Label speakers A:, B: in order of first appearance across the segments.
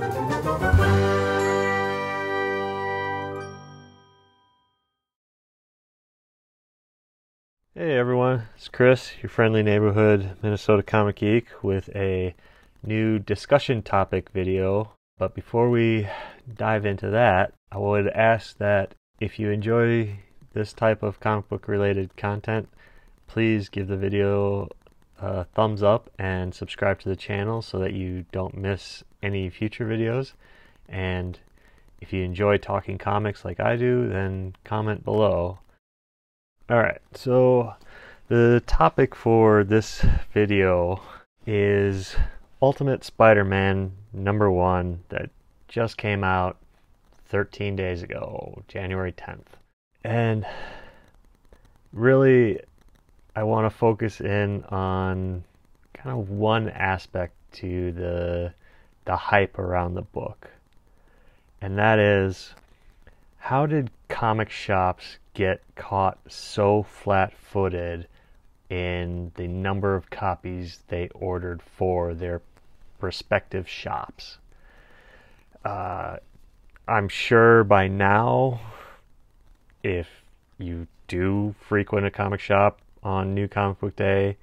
A: Hey everyone, it's Chris, your friendly neighborhood Minnesota comic geek with a new discussion topic video. But before we dive into that, I would ask that if you enjoy this type of comic book related content, please give the video a thumbs up and subscribe to the channel so that you don't miss any future videos. And if you enjoy talking comics like I do, then comment below. Alright, so the topic for this video is Ultimate Spider-Man #1 that just came out 13 days ago, January 10th. And really, I want to focus in on kind of one aspect to the hype around the book. And that is, how did comic shops get caught so flat-footed in the number of copies they ordered for their respective shops? I'm sure by now, if you do frequent a comic shop on New Comic Book Day,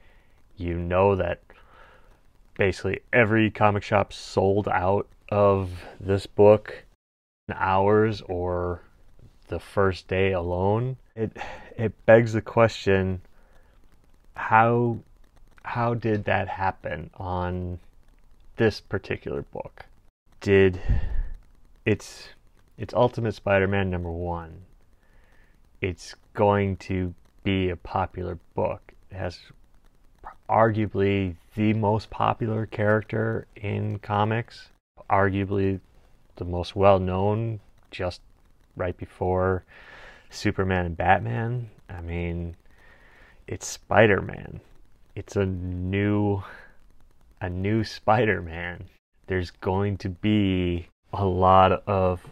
A: you know that basically every comic shop sold out of this book in hours or the first day alone. It begs the question, how did that happen on this particular book? Did it's Ultimate Spider-Man #1. It's going to be a popular book. It has arguably the most popular character in comics, arguably the most well-known, just right before Superman and Batman. I mean, it's Spider-Man. It's a new Spider-Man. There's going to be a lot of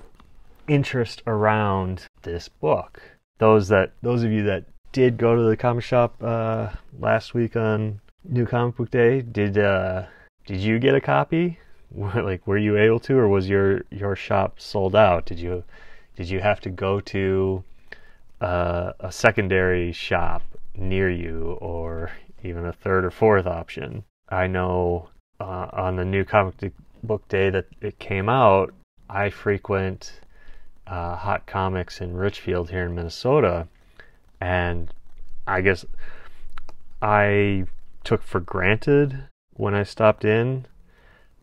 A: interest around this book. Those of you that did go to the comic shop last week on New Comic Book Day, did you get a copy? Like, were you able to, or was your shop sold out? Did you have to go to a secondary shop near you, or even a third or fourth option? I know on the New Comic Book Day that it came out, I frequent Hot Comics in Richfield here in Minnesota, and I guess I took for granted when I stopped in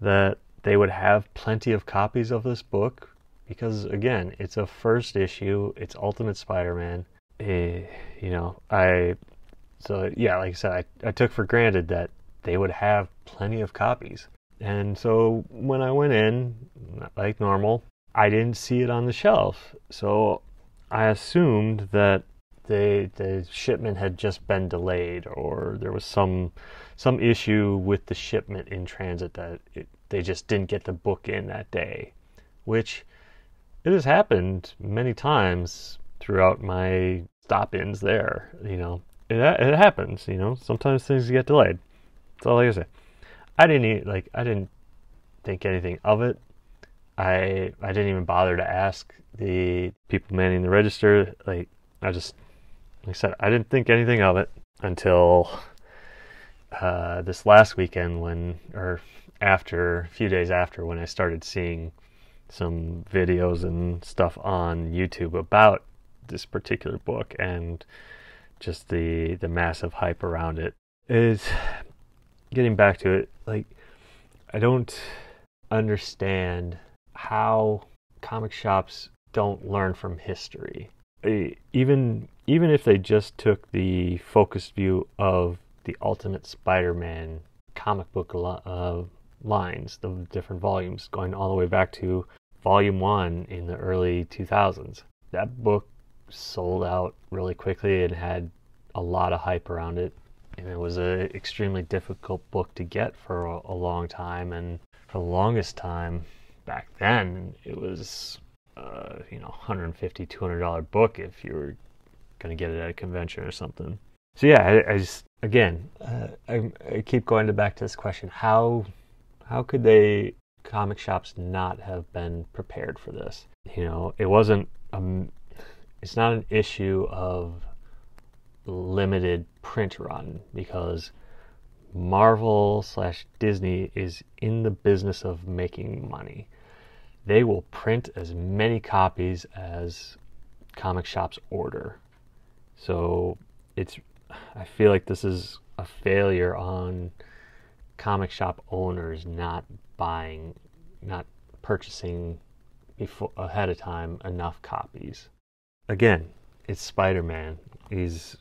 A: that they would have plenty of copies of this book, because again, it's a first issue, it's Ultimate Spider-Man. Like I said, I took for granted that they would have plenty of copies. And so when I went in, like normal, I didn't see it on the shelf. So I assumed that the shipment had just been delayed, or there was some issue with the shipment in transit that they just didn't get the book in that day, which it has happened many times throughout my stop-ins there. It happens. Sometimes things get delayed. That's all I can say. I didn't think anything of it. I didn't even bother to ask the people manning the register. Like I said, I didn't think anything of it until this last weekend, a few days after, when I started seeing some videos and stuff on YouTube about this particular book and just the massive hype around it. Is getting back to it, like, I don't understand how comic shops don't learn from history. Even if they just took the focused view of the Ultimate Spider-Man comic book lines, the different volumes, going all the way back to Volume 1 in the early 2000s. That book sold out really quickly and had a lot of hype around it. And it was an extremely difficult book to get for a long time. And for the longest time back then, it was $150, $200 book if you were going to get it at a convention or something. So yeah, I just, again, I keep going back to this question. How could comic shops not have been prepared for this? You know, it wasn't it's not an issue of limited print run, because Marvel / Disney is in the business of making money. They will print as many copies as comic shops order. So I feel like this is a failure on comic shop owners not purchasing ahead of time enough copies. Again, it's Spider-Man. He's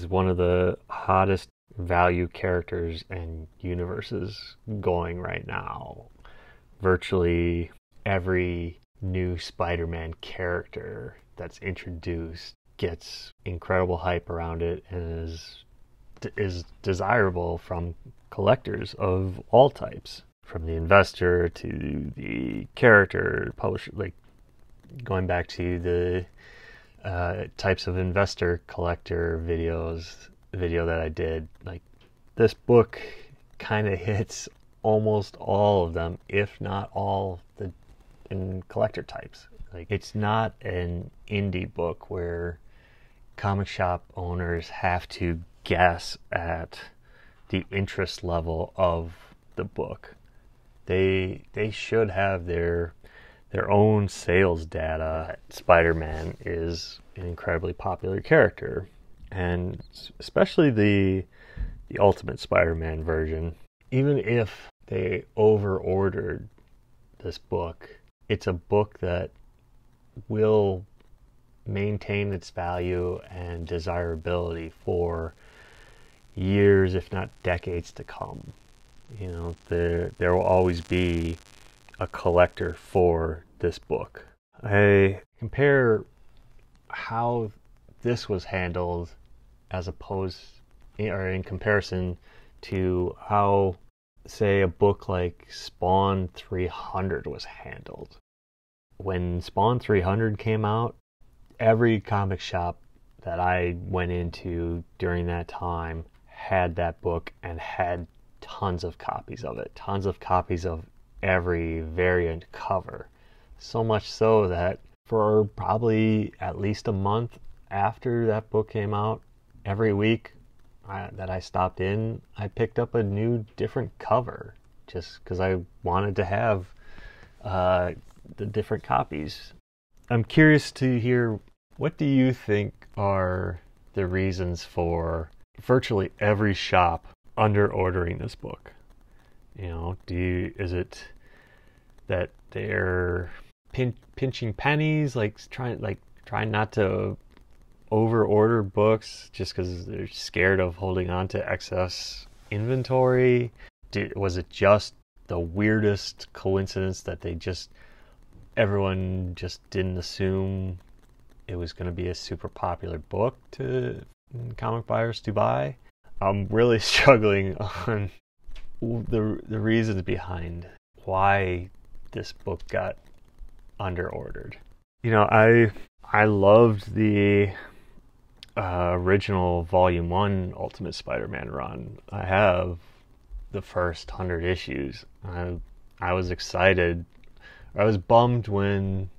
A: one of the hottest value characters and universes going right now. Virtually every new Spider-Man character that's introduced gets incredible hype around it and is desirable from collectors of all types, from the investor to the character publisher, like going back to the types of investor collector video that I did. Like, this book kind of hits almost all of them, if not all the collector types. Like, it's not an indie book where comic shop owners have to guess at the interest level of the book. They should have their own sales data. Spider-Man is an incredibly popular character, and especially the Ultimate Spider-Man version. Even if they over-ordered this book, it's a book that will maintain its value and desirability for years, if not decades to come. You know, there will always be a collector for this book. I compare how this was handled as opposed, or in comparison to how, say, a book like Spawn 300 was handled. When Spawn 300 came out, every comic shop that I went into during that time had that book and had tons of copies of it, tons of copies of every variant cover. So much so that for probably at least a month after that book came out, every week that I stopped in, I picked up a new different cover just because I wanted to have the different copies. I'm curious to hear, what do you think are the reasons for virtually every shop under ordering this book? You know, is it that they're pinching pennies, like trying not to over order books just because they're scared of holding on to excess inventory? Was it just the weirdest coincidence that everyone just didn't assume it was going to be a super popular book to comic buyers to buy? I'm really struggling on the reasons behind why this book got under ordered. You know, I loved the original Volume 1 Ultimate Spider-Man run. I have the first 100 issues. I was excited. I was bummed when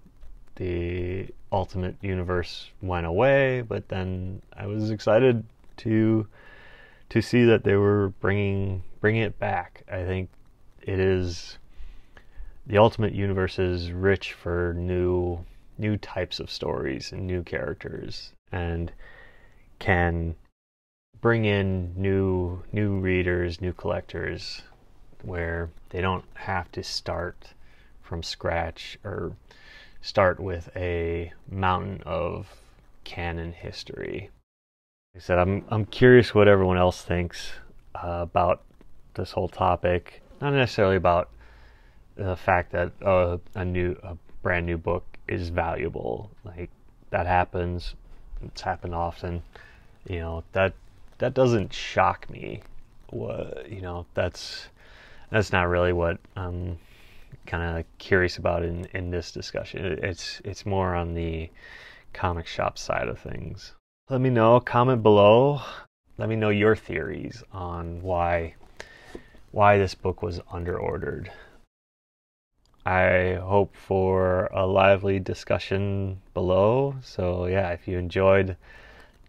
A: the Ultimate Universe went away, but then I was excited to see that they were bringing it back. I think the Ultimate Universe is rich for new types of stories and new characters, and can bring in new readers, new collectors, where they don't have to start from scratch or start with a mountain of canon history. Like I said, I'm curious what everyone else thinks about this whole topic. Not necessarily about the fact that a brand new book is valuable. Like, that happens. It's happened often. You know, that doesn't shock me. That's not really what I'm kind of curious about in this discussion. It's more on the comic shop side of things. Let me know, comment below. Let me know your theories on why this book was under ordered. I hope for a lively discussion below. So yeah, if you enjoyed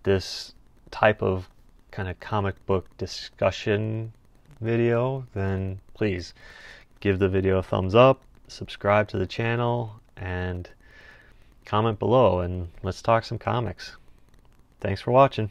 A: this type of kind of comic book discussion video, then please give the video a thumbs up, subscribe to the channel, and comment below, and let's talk some comics. Thanks for watching.